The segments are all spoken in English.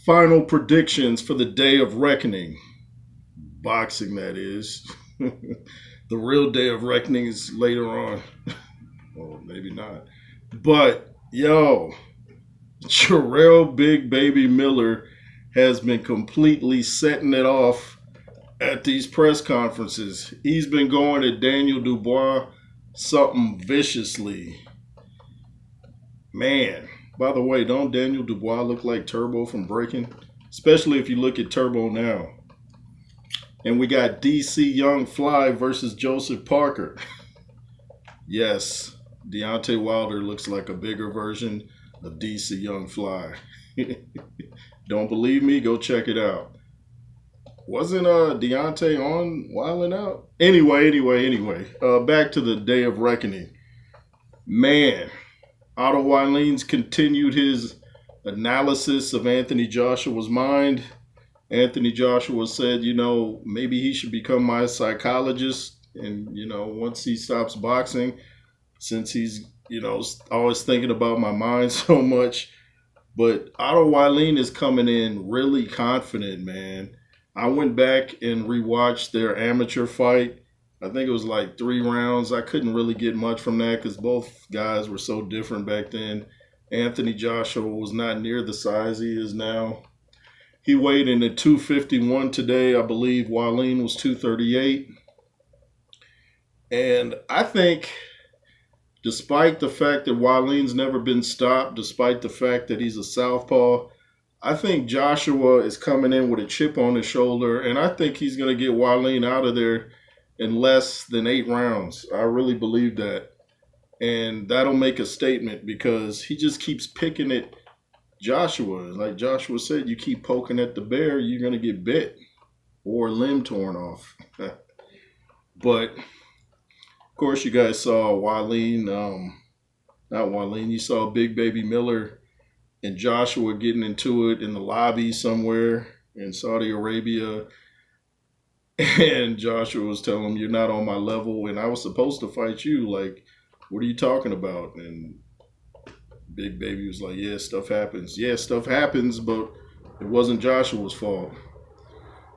Final predictions for the day of reckoning. Boxing, that is. The real day of reckoning is later on. Or maybe not. But, yo, Jarrell Big Baby Miller has been completely setting it off at these press conferences. He's been going at Daniel Dubois something viciously. Man, by the way, don't Daniel Dubois look like Turbo from Breaking? Especially if you look at Turbo now. And we got DC Young Fly versus Joseph Parker. Yes, Deontay Wilder looks like a bigger version of DC Young Fly. Don't believe me? Go check it out. Wasn't Deontay on Wildin' Out? Anyway. Back to the day of reckoning. Man, Otto Wylene's continued his analysis of Anthony Joshua's mind. Anthony Joshua said, maybe he should become my psychologist. And, once he stops boxing, since he's, always thinking about my mind so much. But Otto Wylene is coming in really confident, man. I went back and rewatched their amateur fight. I think it was like 3 rounds. I couldn't really get much from that because both guys were so different back then. Anthony Joshua was not near the size he is now. He weighed in at 251 today. I believe Wylene was 238. And I think, despite the fact that Wylene's never been stopped, despite the fact that he's a southpaw, I think Joshua is coming in with a chip on his shoulder, and I think he's going to get Wylene out of there in less than 8 rounds. I really believe that. And that'll make a statement because he just keeps picking at Joshua. Like Joshua said, you keep poking at the bear, you're going to get bit or a limb torn off. But, of course, you guys saw Wylene, not Wylene, you saw Big Baby Miller and Joshua getting into it in the lobby somewhere in Saudi Arabia. And Joshua was telling him, you're not on my level, and I was supposed to fight you. Like, what are you talking about? And Big Baby was like, yeah, stuff happens. Yeah, stuff happens, but it wasn't Joshua's fault.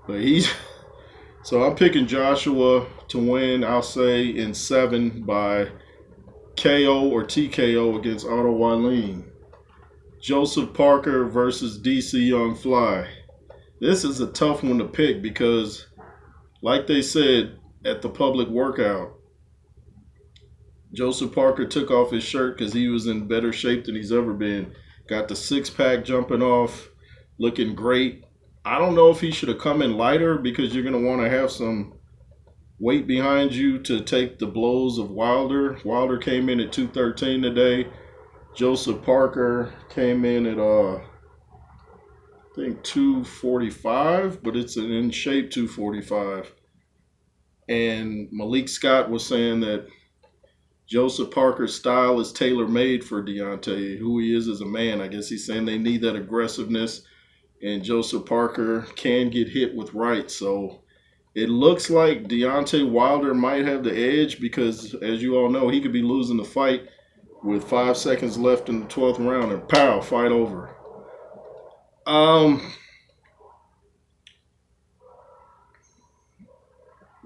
But so I'm picking Joshua to win, I'll say, in 7 by KO or TKO against Otto Wylene. Joseph Parker versus DC Young Fly. This is a tough one to pick because, like they said at the public workout, Joseph Parker took off his shirt because he was in better shape than he's ever been. Got the 6-pack jumping off, looking great. I don't know if he should have come in lighter because you're going to want to have some weight behind you to take the blows of Wilder. Wilder came in at 213 today. Joseph Parker came in at, I think 245, but it's an in shape 245. And Malik Scott was saying that Joseph Parker's style is tailor-made for Deontay, who he is as a man. I guess he's saying they need that aggressiveness, and Joseph Parker can get hit with right. So it looks like Deontay Wilder might have the edge because, as you all know, he could be losing the fight with 5 seconds left in the 12th round, and pow, fight over.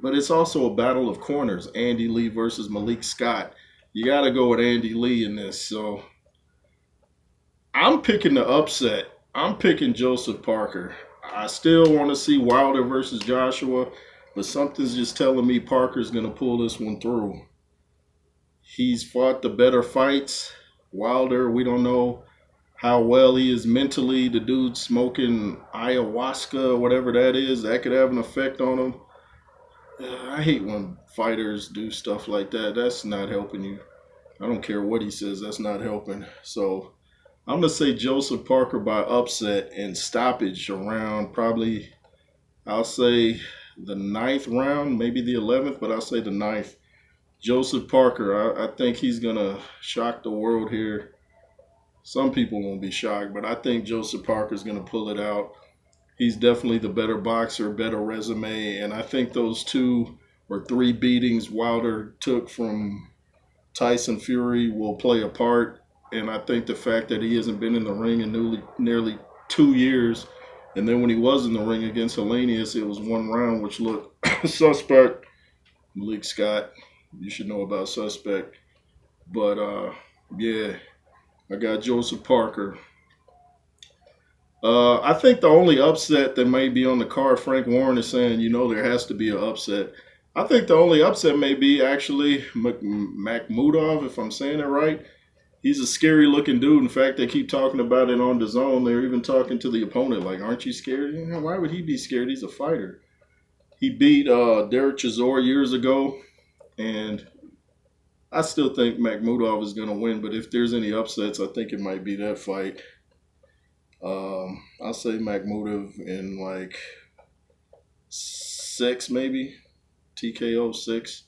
But it's also a battle of corners. Andy Lee versus Malik Scott. You got to go with Andy Lee in this. So I'm picking the upset. I'm picking Joseph Parker. I still want to see Wilder versus Joshua, but something's just telling me Parker's going to pull this one through. He's fought the better fights. Wilder, we don't know how well he is mentally. The dude smoking ayahuasca, whatever that is, that could have an effect on him. I hate when fighters do stuff like that. That's not helping you. I don't care what he says. That's not helping. So I'm going to say Joseph Parker by upset and stoppage around probably, I'll say the 9th round, maybe the 11th, but I'll say the 9th. Joseph Parker, I think he's going to shock the world here. Some people won't be shocked, but I think Joseph Parker's going to pull it out. He's definitely the better boxer, better resume, and I think those 2 or 3 beatings Wilder took from Tyson Fury will play a part, and I think the fact that he hasn't been in the ring in nearly 2 years. And then when he was in the ring against Hellenius, it was 1 round, which looked suspect. Malik Scott, you should know about suspect. But yeah, I got Joseph Parker. I think the only upset that may be on the card, Frank Warren is saying, there has to be an upset. I think the only upset may be actually Makhmudov, if I'm saying it right. He's a scary looking dude. In fact, they keep talking about it on the zone. They're even talking to the opponent, like, aren't you scared? Why would he be scared? He's a fighter. He beat Derek Chisora years ago, and I still think Makhmudov is going to win. But if there's any upsets, I think it might be that fight. I'll say Makhmudov in like 6, maybe. TKO 6.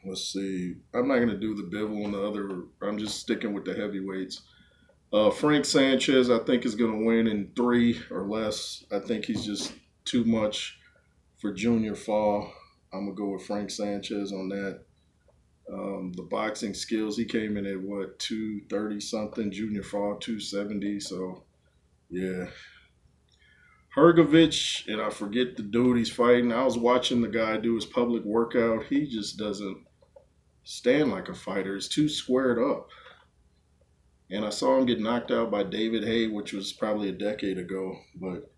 Let's see. I'm not going to do the Bivol and the other. I'm just sticking with the heavyweights. Frank Sanchez, I think, is going to win in 3 or less. I think he's just too much for Junior Fall. I'm going to go with Frank Sanchez on that. The boxing skills, he came in at 230 something, Junior Fall 270. So, yeah. Hrgovic, and I forget the dude he's fighting. I was watching the guy do his public workout. He just doesn't stand like a fighter. He's too squared up. And I saw him get knocked out by David Hay, which was probably a decade ago. But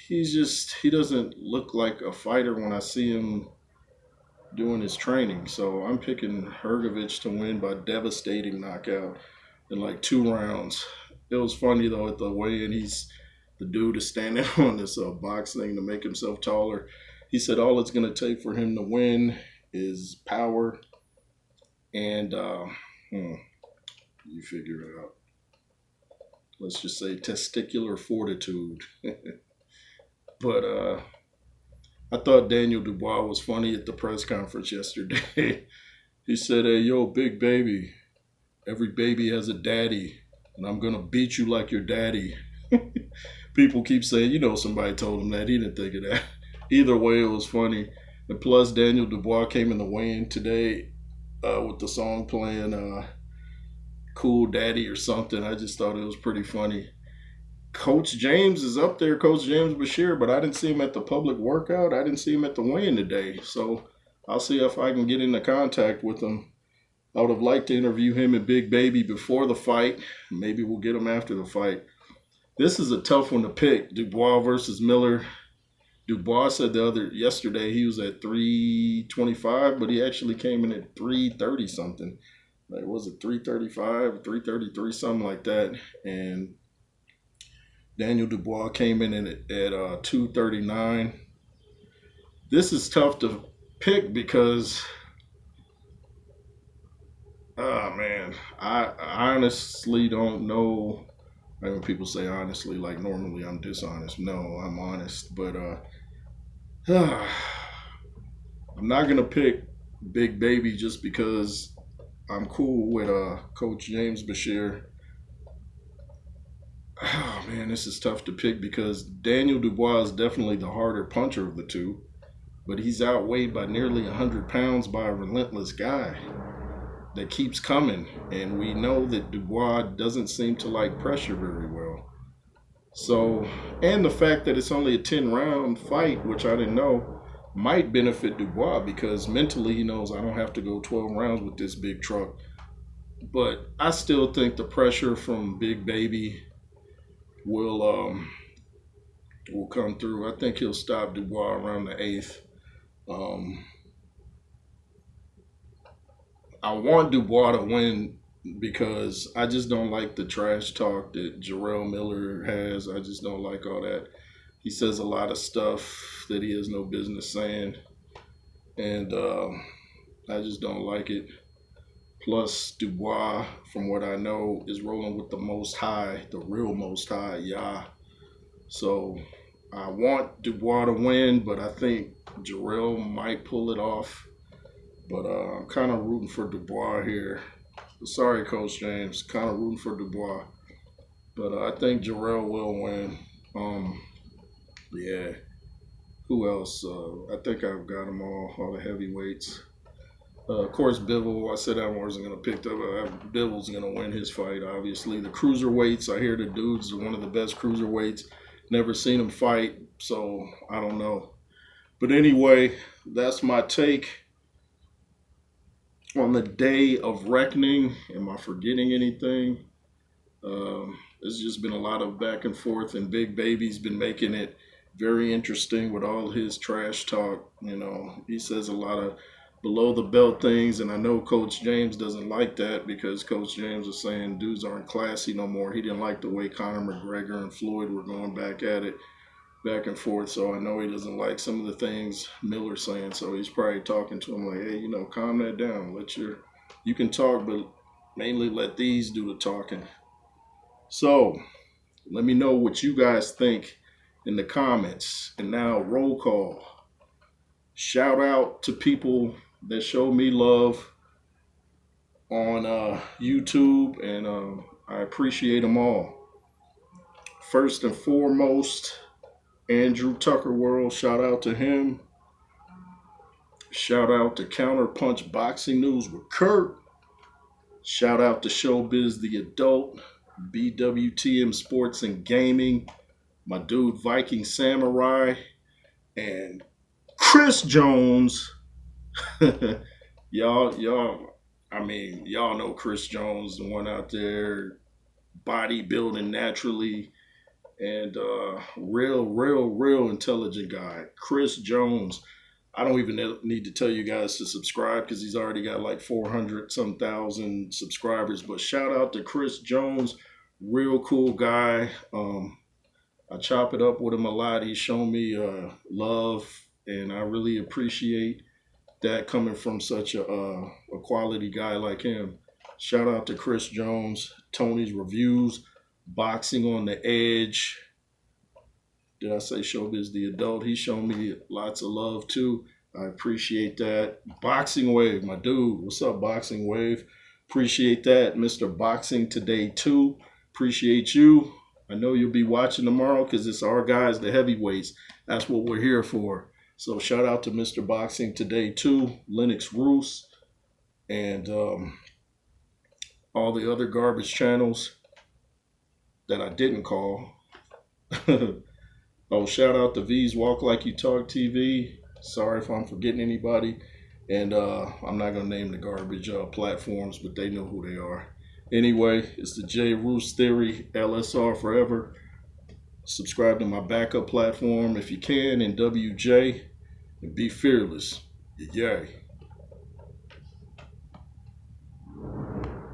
he doesn't look like a fighter when I see him doing his training. So I'm picking Hrgovic to win by devastating knockout in like 2 rounds. It was funny, though, at the weigh-in, the dude is standing on this box thing to make himself taller. He said all it's going to take for him to win is power and, you figure it out. Let's just say testicular fortitude. But I thought Daniel Dubois was funny at the press conference yesterday. He said, hey, yo, big baby, every baby has a daddy, and I'm going to beat you like your daddy. People keep saying, somebody told him that. He didn't think of that. Either way, it was funny. And plus, Daniel Dubois came in the weigh-in today with the song playing Cool Daddy or something. I just thought it was pretty funny. Coach James is up there, Coach James Bashir, but I didn't see him at the public workout. I didn't see him at the weigh-in today. So I'll see if I can get into contact with him. I would have liked to interview him and Big Baby before the fight. Maybe we'll get him after the fight. This is a tough one to pick, Dubois versus Miller. Dubois said yesterday he was at 325, but he actually came in at 330 something. Like, was it 335, 333, something like that? And Daniel Dubois came in at 239. This is tough to pick because, man, I honestly don't know. When people say honestly, like normally I'm dishonest. No, I'm honest. But I'm not going to pick Big Baby just because I'm cool with Coach James Bashir. Oh, man, this is tough to pick because Daniel Dubois is definitely the harder puncher of the two. But he's outweighed by nearly 100 pounds by a relentless guy that keeps coming, and we know that Dubois doesn't seem to like pressure very well. So, and the fact that it's only a 10-round fight, which I didn't know, might benefit Dubois because mentally he knows I don't have to go 12 rounds with this big truck. But I still think the pressure from Big Baby will come through. I think he'll stop Dubois around the 8th. I want Dubois to win because I just don't like the trash talk that Jarrell Miller has. I just don't like all that. He says a lot of stuff that he has no business saying. And I just don't like it. Plus, Dubois, from what I know, is rolling with the most high, the real most high, Yah. So I want Dubois to win, but I think Jarrell might pull it off. But I'm kind of rooting for Dubois here. Sorry, Coach James. Kind of rooting for Dubois. But I think Jarrell will win. Yeah. Who else? I think I've got them all the heavyweights. Of course, Bivol, I said I wasn't going to pick up. Bivol's going to win his fight, obviously. The cruiserweights, I hear the dude's one of the best cruiserweights. Never seen him fight, so I don't know. But anyway, that's my take on the day of reckoning. Am I forgetting anything? There's just been a lot of back and forth, and Big Baby's been making it very interesting with all his trash talk. You know, he says a lot of below the belt things, and I know Coach James doesn't like that because Coach James was saying dudes aren't classy no more. He didn't like the way Conor McGregor and Floyd were going back at it, back and forth. So I know he doesn't like some of the things Miller's saying. So he's probably talking to him like, hey, you know, calm that down. You can talk, but mainly let these do the talking. So let me know what you guys think in the comments. And now, roll call. Shout out to people that show me love on YouTube, and I appreciate them all. First and foremost, Andrew Tucker World, shout out to him. Shout out to Counterpunch Boxing News with Kurt. Shout out to Showbiz the Adult, BWTM Sports and Gaming, my dude Viking Samurai, and Chris Jones. y'all, y'all know Chris Jones, the one out there bodybuilding naturally, and real intelligent guy. Chris Jones. I don't even need to tell you guys to subscribe because he's already got like 400 some thousand subscribers. But shout out to Chris Jones, real cool guy. I chop it up with him a lot. He's shown me love, and I really appreciate that coming from such a quality guy like him. Shout out to Chris Jones, Tony's Reviews, Boxing on the Edge. Did I say Showbiz the Adult? He's shown me lots of love too. I appreciate that. Boxing Wave, my dude. What's up, Boxing Wave? Appreciate that. Mr. Boxing Today too. Appreciate you. I know you'll be watching tomorrow because it's our guys, the heavyweights. That's what we're here for. So shout out to Mr. Boxing Today too. Lennox Roos, and all the other garbage channels that I didn't call. Oh, shout out to V's Walk Like You Talk TV. Sorry if I'm forgetting anybody. And I'm not going to name the garbage platforms, but they know who they are. Anyway, it's the J. Roos Theory, LSR forever. Subscribe to my backup platform if you can, and WJ. And be fearless. Yay.